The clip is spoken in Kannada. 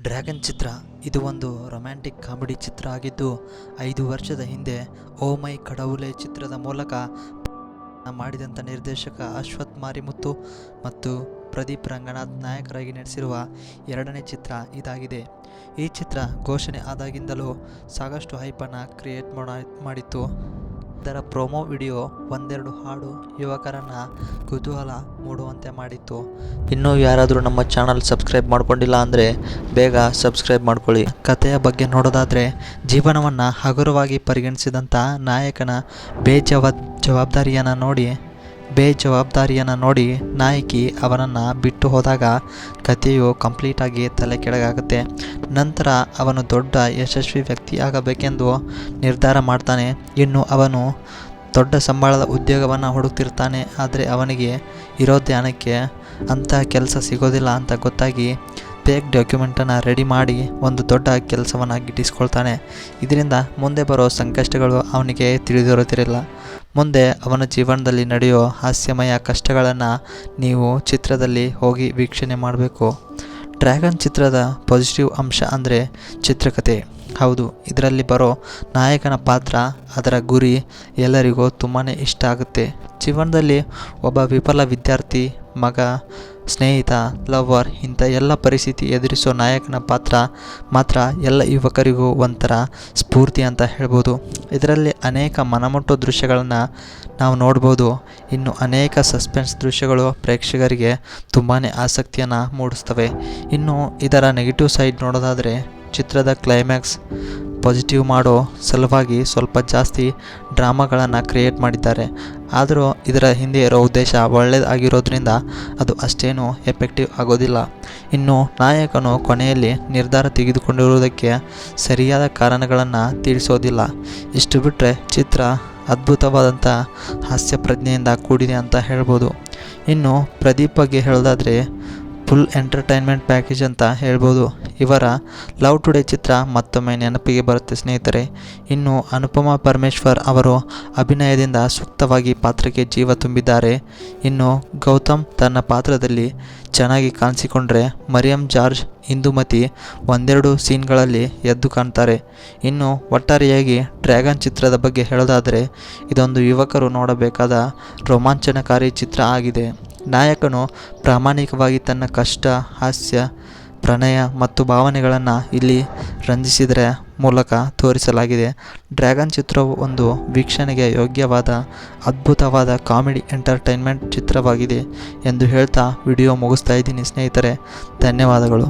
ಡ್ರ್ಯಾಗನ್ ಚಿತ್ರ ಇದು ಒಂದು ರೊಮ್ಯಾಂಟಿಕ್ ಕಾಮಿಡಿ ಚಿತ್ರ ಆಗಿದ್ದು 5 ವರ್ಷದ ಹಿಂದೆ ಓ ಮೈ ಕಡವುಲೆ ಚಿತ್ರದ ಮೂಲಕ ಮಾಡಿದಂಥ ನಿರ್ದೇಶಕ ಅಶ್ವಥ್ ಮಾರಿಮುತ್ತು ಮತ್ತು ಪ್ರದೀಪ್ ರಂಗನಾಥ್ ನಾಯಕರಾಗಿ ನಟಿಸಿರುವ ಎರಡನೇ ಚಿತ್ರ ಇದಾಗಿದೆ. ಈ ಚಿತ್ರ ಘೋಷಣೆ ಆದಾಗಿಂದಲೂ ಸಾಕಷ್ಟು ಹೈಪನ್ನು ಕ್ರಿಯೇಟ್ ಮಾಡಿತ್ತು. ಇದರ ಪ್ರೊಮೋ ವಿಡಿಯೋ ಒಂದೆರಡು ಹಾಡು ಯುವಕರನ್ನು ಕುತೂಹಲ ಮೂಡುವಂತೆ ಮಾಡಿತ್ತು. ಇನ್ನೂ ಯಾರಾದರೂ ನಮ್ಮ ಚಾನಲ್ ಸಬ್ಸ್ಕ್ರೈಬ್ ಮಾಡ್ಕೊಂಡಿಲ್ಲ ಅಂದರೆ ಬೇಗ ಸಬ್ಸ್ಕ್ರೈಬ್ ಮಾಡ್ಕೊಳ್ಳಿ. ಕಥೆಯ ಬಗ್ಗೆ ನೋಡೋದಾದರೆ ಜೀವನವನ್ನು ಹಗುರವಾಗಿ ಪರಿಗಣಿಸಿದಂಥ ನಾಯಕನ ಬೇಜವಾಬ್ದಾರಿಯನ್ನು ನೋಡಿ ನಾಯಕಿ ಅವನನ್ನು ಬಿಟ್ಟು ಹೋದಾಗ ಕಥೆಯು ಕಂಪ್ಲೀಟಾಗಿ ತಲೆ ಕೆಳಗಾಗುತ್ತೆ. ನಂತರ ಅವನು ದೊಡ್ಡ ಯಶಸ್ವಿ ವ್ಯಕ್ತಿಯಾಗಬೇಕೆಂದು ನಿರ್ಧಾರ ಮಾಡ್ತಾನೆ. ಇನ್ನು ಅವನು ದೊಡ್ಡ ಸಂಬಳದ ಉದ್ಯೋಗವನ್ನು ಹುಡುಕ್ತಿರ್ತಾನೆ. ಆದರೆ ಅವನಿಗೆ ಇರೋ ಧ್ಯಾನಕ್ಕೆ ಅಂಥ ಕೆಲಸ ಸಿಗೋದಿಲ್ಲ ಅಂತ ಗೊತ್ತಾಗಿ ಫೇಕ್ ಡಾಕ್ಯುಮೆಂಟನ್ನು ರೆಡಿ ಮಾಡಿ ಒಂದು ದೊಡ್ಡ ಕೆಲಸವನ್ನು ಗಿಟ್ಟಿಸ್ಕೊಳ್ತಾನೆ. ಇದರಿಂದ ಮುಂದೆ ಬರೋ ಸಂಕಷ್ಟಗಳು ಅವನಿಗೆ ತಿಳಿದಿರುತ್ತಿರಲಿಲ್ಲ. ಮುಂದೆ ಅವನ ಜೀವನದಲ್ಲಿ ನಡೆಯೋ ಹಾಸ್ಯಮಯ ಕಷ್ಟಗಳನ್ನು ನೀವು ಚಿತ್ರದಲ್ಲಿ ಹೋಗಿ ವೀಕ್ಷಣೆ ಮಾಡಬೇಕು. ಡ್ರ್ಯಾಗನ್ ಚಿತ್ರದ ಪಾಸಿಟಿವ್ ಅಂಶ ಅಂದರೆ ಚಿತ್ರಕಥೆ. ಹೌದು, ಇದರಲ್ಲಿ ಬರೋ ನಾಯಕನ ಪಾತ್ರ, ಅದರ ಗುರಿ ಎಲ್ಲರಿಗೂ ತುಂಬಾ ಇಷ್ಟ ಆಗುತ್ತೆ. ಜೀವನದಲ್ಲಿ ಒಬ್ಬ ವಿಫಲ ವಿದ್ಯಾರ್ಥಿ, ಮಗ, ಸ್ನೇಹಿತ, ಲವರ್ ಇಂಥ ಎಲ್ಲ ಪರಿಸ್ಥಿತಿ ಎದುರಿಸೋ ನಾಯಕನ ಪಾತ್ರ ಮಾತ್ರ ಎಲ್ಲ ಯುವಕರಿಗೂ ಒಂಥರ ಸ್ಫೂರ್ತಿ ಅಂತ ಹೇಳ್ಬೋದು. ಇದರಲ್ಲಿ ಅನೇಕ ಮನಮುಟ್ಟೋ ದೃಶ್ಯಗಳನ್ನು ನಾವು ನೋಡ್ಬೋದು. ಇನ್ನು ಅನೇಕ ಸಸ್ಪೆನ್ಸ್ ದೃಶ್ಯಗಳು ಪ್ರೇಕ್ಷಕರಿಗೆ ತುಂಬಾ ಆಸಕ್ತಿಯನ್ನು ಮೂಡಿಸ್ತವೆ. ಇನ್ನು ಇದರ ನೆಗೆಟಿವ್ ಸೈಡ್ ನೋಡೋದಾದರೆ ಚಿತ್ರದ ಕ್ಲೈಮ್ಯಾಕ್ಸ್ ಪಾಸಿಟಿವ್ ಮಾಡೋ ಸಲುವಾಗಿ ಸ್ವಲ್ಪ ಜಾಸ್ತಿ ಡ್ರಾಮಾಗಳನ್ನು ಕ್ರಿಯೇಟ್ ಮಾಡಿದ್ದಾರೆ. ಆದರೂ ಇದರ ಹಿಂದೆ ಇರೋ ಉದ್ದೇಶ ಒಳ್ಳೆಯದಾಗಿರೋದ್ರಿಂದ ಅದು ಅಷ್ಟೇನೂ ಎಫೆಕ್ಟಿವ್ ಆಗೋದಿಲ್ಲ. ಇನ್ನು ನಾಯಕನು ಕೊನೆಯಲ್ಲಿ ನಿರ್ಧಾರ ತೆಗೆದುಕೊಂಡಿರುವುದಕ್ಕೆ ಸರಿಯಾದ ಕಾರಣಗಳನ್ನು ತಿಳಿಸೋದಿಲ್ಲ. ಇಷ್ಟು ಬಿಟ್ಟರೆ ಚಿತ್ರ ಅದ್ಭುತವಾದಂಥ ಹಾಸ್ಯ ಪ್ರಜ್ಞೆಯಿಂದ ಕೂಡಿದೆ ಅಂತ ಹೇಳ್ಬೋದು. ಇನ್ನು ಪ್ರದೀಪ್ ಬಗ್ಗೆ ಹೇಳೋದಾದರೆ ಫುಲ್ ಎಂಟರ್ಟೈನ್ಮೆಂಟ್ ಪ್ಯಾಕೇಜ್ ಅಂತ ಹೇಳ್ಬೋದು. ಇವರ ಲವ್ ಟುಡೇ ಚಿತ್ರ ಮತ್ತೊಮ್ಮೆ ನೆನಪಿಗೆ ಬರುತ್ತೆ ಸ್ನೇಹಿತರೆ. ಇನ್ನು ಅನುಪಮಾ ಪರಮೇಶ್ವರ್ ಅವರು ಅಭಿನಯದಿಂದ ಸೂಕ್ತವಾಗಿ ಪಾತ್ರಕ್ಕೆ ಜೀವ ತುಂಬಿದ್ದಾರೆ. ಇನ್ನು ಗೌತಮ್ ತನ್ನ ಪಾತ್ರದಲ್ಲಿ ಚೆನ್ನಾಗಿ ಕಾಣಿಸಿಕೊಂಡ್ರೆ ಮರಿಯಂ ಜಾರ್ಜ್, ಇಂದುಮತಿ ಒಂದೆರಡು ಸೀನ್ಗಳಲ್ಲಿ ಎದ್ದು ಕಾಣ್ತಾರೆ. ಇನ್ನು ಒಟ್ಟಾರೆಯಾಗಿ ಡ್ರ್ಯಾಗನ್ ಚಿತ್ರದ ಬಗ್ಗೆ ಹೇಳೋದಾದರೆ ಇದೊಂದು ಯುವಕರು ನೋಡಬೇಕಾದ ರೋಮಾಂಚನಕಾರಿ ಚಿತ್ರ ಆಗಿದೆ. ನಾಯಕನು ಪ್ರಾಮಾಣಿಕವಾಗಿ ತನ್ನ ಕಷ್ಟ, ಹಾಸ್ಯ, ಪ್ರಣಯ ಮತ್ತು ಭಾವನೆಗಳನ್ನು ಇಲ್ಲಿ ರಂಜಿಸಿದರ ಮೂಲಕ ತೋರಿಸಲಾಗಿದೆ. ಡ್ರ್ಯಾಗನ್ ಚಿತ್ರವು ಒಂದು ವೀಕ್ಷಣೆಗೆ ಯೋಗ್ಯವಾದ ಅದ್ಭುತವಾದ ಕಾಮಿಡಿ ಎಂಟರ್ಟೈನ್ಮೆಂಟ್ ಚಿತ್ರವಾಗಿದೆ ಎಂದು ಹೇಳ್ತಾ ವಿಡಿಯೋ ಮುಗಿಸ್ತಾ ಇದ್ದೀನಿ ಸ್ನೇಹಿತರೆ. ಧನ್ಯವಾದಗಳು.